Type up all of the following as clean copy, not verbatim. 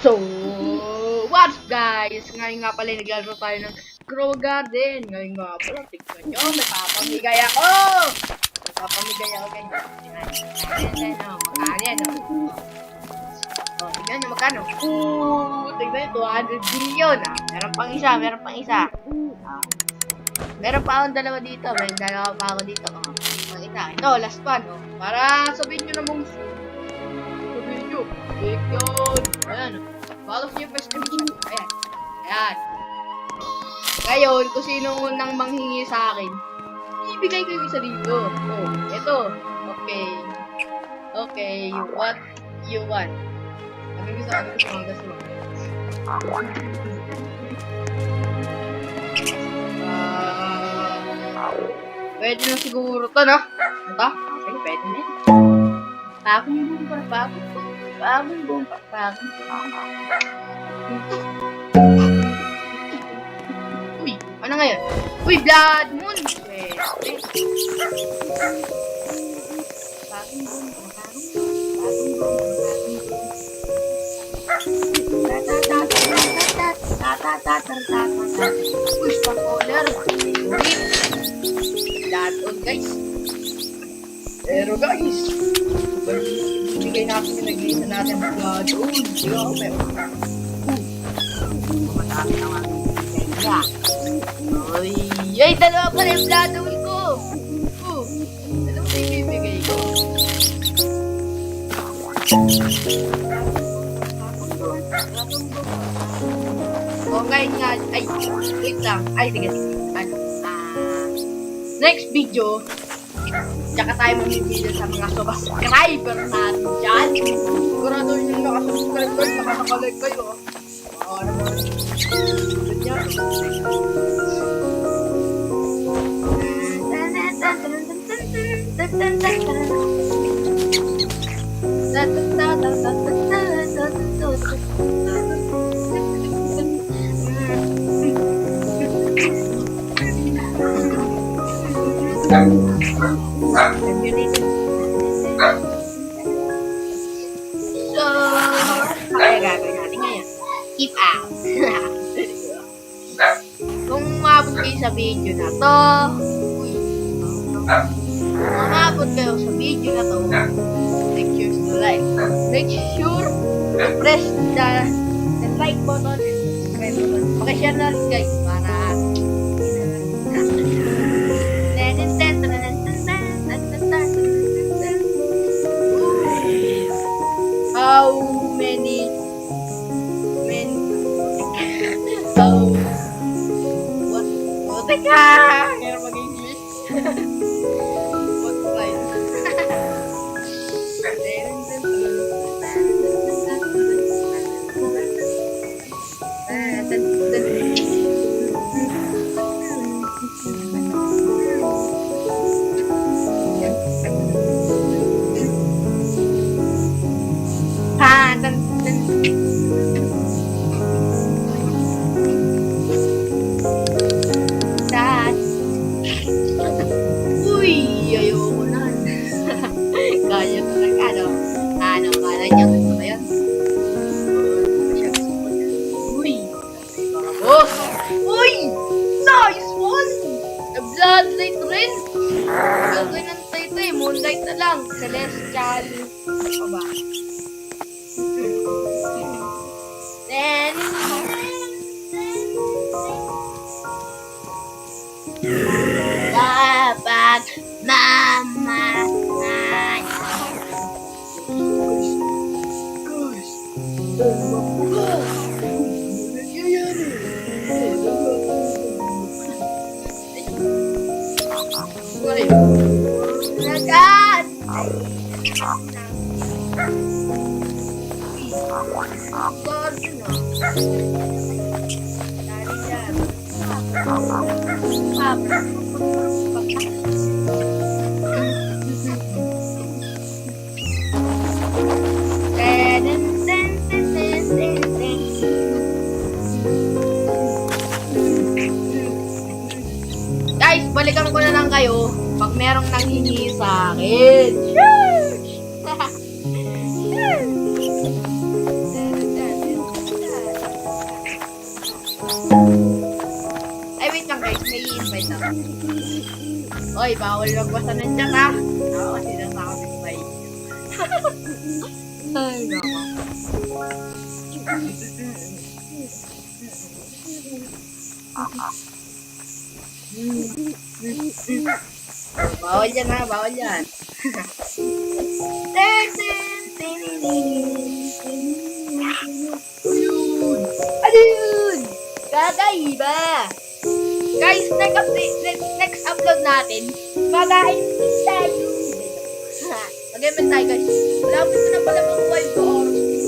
So, what's guys? Ngayon nga pala naglalaro tayo ng Grow Garden. Ngayon nga pala, tignan nyo, may papamigay ako! May papamigay ako ganyan. Ayan, magkano yan, tignan nyo, magkano? Tignan nyo, 200 billion. Meron pang isa. Meron pa akong dalawa dito. May dalawa pa ako dito. Pang isa. Ito, last one. Para sabihin nyo namang sabihin nyo. Take yun. Ayan. Follow nyo yung first division. Ayan. Ayan. Ngayon, kung sino unang manghingi sa akin, ibigay ko yung isa dito. Ito. Okay. What you want? Ano gusto mga gusto mo? Pwede na siguro to, no? Ito? Sige, pwede na. Bagong bomba. Uy, ano ngayon? Uy, Blood Moon! Pwede. Bagong bomba. Uy, spam-caller. Blood on, guys. Pero guys, ibigay natin yung nag-iisa natin ng blood on. Diba ako meron na. Madami naman ibigay niya. Ay, dalawa pa rin yung blood on ko. Dalawa pa yung ibigay ko. Ngayon nga, wait lang. Sige. Next video, tsaka tayo mamimili sa mga subscriber natin dyan. Sigurado yung nakasubscribe kayo, nakaka-like kayo. Naman. Ganyan. So, kaya gagawin natin ngayon. Keep out. Kung umabot kayo sa video na to, make sure to press the like button and subscribe button. Pakishare na rin guys para how what teka ngayon mag-English what price ayoko na. Kaya talaga, no? Kala niya, gusto ko yun. Boss! Uy! Nice one! Bloodlight rin! Gagawin ng tayo moonlight na lang. Celestial. Ano ba? Then, dapat mamatay. Agad! Guys, balikan ko na lang kayo pag merong nanghingi sa akin. Shush! wait lang. Oy, bawal magbasa ng chat ha. Ako kasi nasabi ko kayo. Ay, nako. Bawal yan ha, bawal yan. Ayun! Kakaiba! Guys, next upload natin, mag-invent tayo. Mag-invent tayo guys. Malapit na pala makuha yung oras.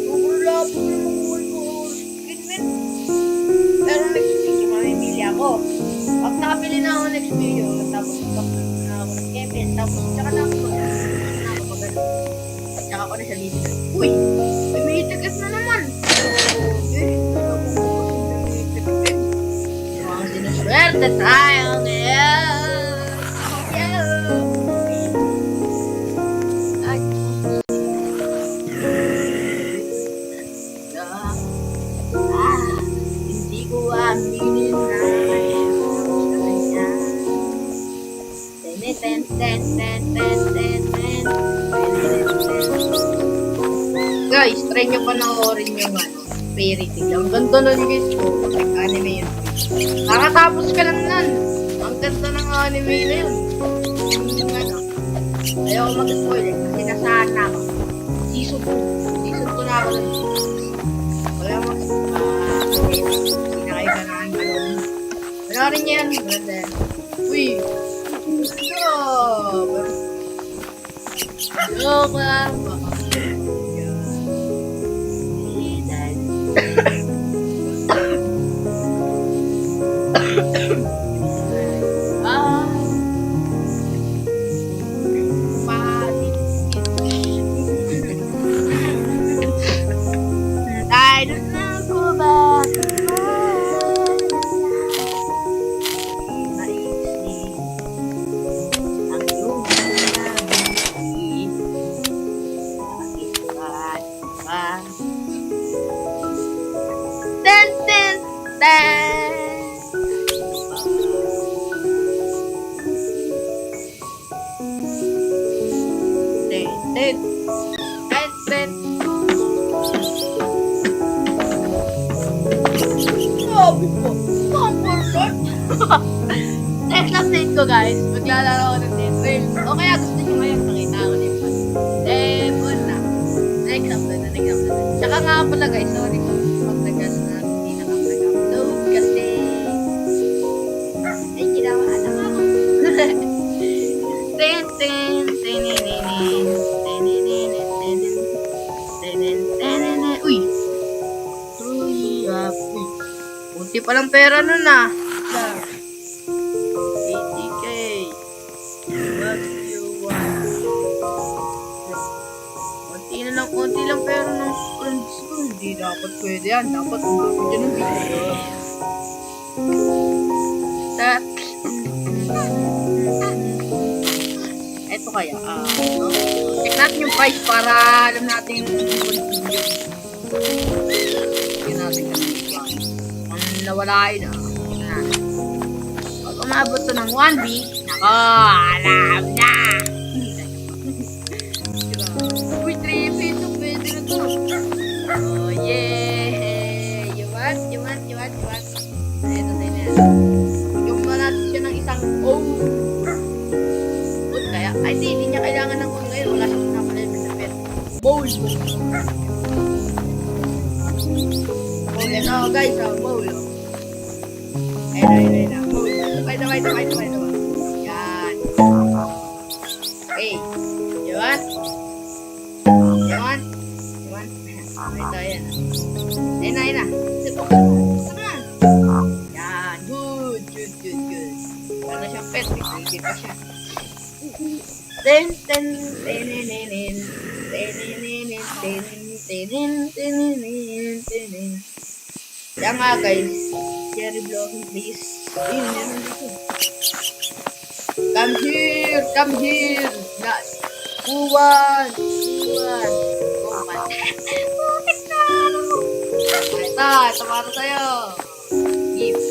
Malapit na makuha yung oras. Pero next video, mamimili ako. Pag nakabili na ako next video, tapos upload na ako ng Kevin, tapos tsaka na ako mag-ano. Tsaka ako na siya video. Uy! May ticket na naman! Suerte tayo ngayon! Hindi ko aminin na ten. Guys, try nyo pa panoorin yung Fairy Tail. Ang ganda nun guys ko. Like anime yun. Nakatapos ka lang nun. Ang ganda ng anime na yun. Yung ayaw ko mag-spoiler kasi nasaan na ako. Season 2 na ako nun. Kaya hindi na kayo ganaan gano'n. Panoorin nyo yan. Ganda yan. Uy! Joke lang. Next update ko guys, maglalaro ako ng Dead Rail. O kaya gusto nyo ngayon, pakita ko din pa. Demon na. Next upload na. Tsaka nga pala guys, sorry kung magtagas na hindi nakapag-upload kasi ay ginawa na ako. Uy! Bunti palang pera nun ah. 80k. What you want? Konti lang pera ng friends ko. Hindi dapat pwede yan. Dapat umabot dyan ng video. Eto kaya. Check natin yung price para alam natin yung continue. Check natin yung price. Kung nawala yun pag umabot to ng 1B, nako, alam na! Uy, 3 peso, pwede na to. Oh, yeah! You want? Ito din yan. Yung natin siya ng isang good kaya? Ay, hindi niya kailangan ng good ngayon. Wala siyang pinapalamin na pet. Bowl! Yan ako guys, bowl. Ayun. Wait. Yan. Okay. You want? Ito, yan. Ayun na. Ito na. Yan. Good. Para siyang pet. Hindi pa siya. Yan nga guys. Cherry blossom please. Ayun, meron dito. Come here. Buwan. Ito para sa'yo. Gift.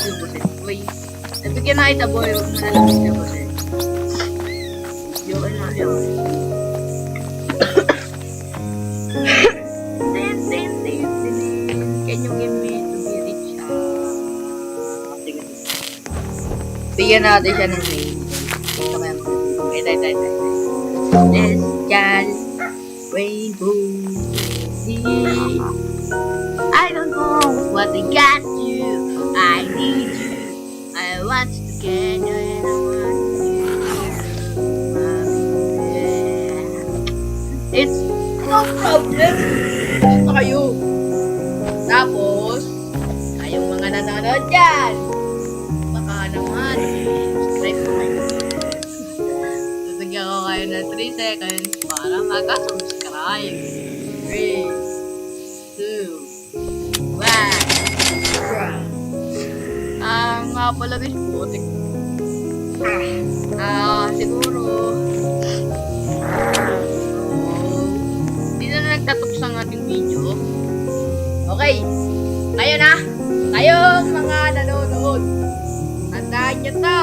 deposit. Wait. Nabigyan na kita boy, huwag mo na lang yung deposit. Yun na yun. Can you give me to be rich? Sige. Bigyan natin siya ng name. Ito kaya mo. Ito. Celestial Rainbow. I don't know what I got you. I need you. I want you together and I want you. It's no problem. Gusto kayo. Tapos, kayong mga nanonood dyan. Baka naman, subscribe ko kayo. Sasagyan ko kayo ng 3 seconds para maka-subscribe. 3, 2, 1. Nga pala guys, putik. Siguro. Hindi na nagtatapos ang ating video. Okay. Kayo na. Kayong mga nanonood. Tandaan nyo to.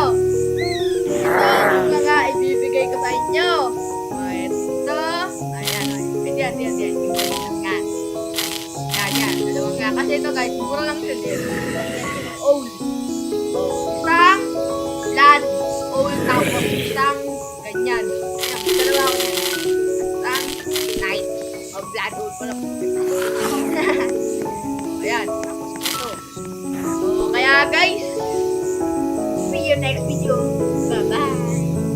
Ito ang mga ibibigay ko sa inyo. Ito. Ayan. Yan. Yan. Dalawang nga. Kasi ito guys, mura lang yun. Old. Isang blood old tapos isang ganyan. Dalawa ko yan. Isang night. O blood old pala po. Ayan. Tapos ito. So, kaya guys,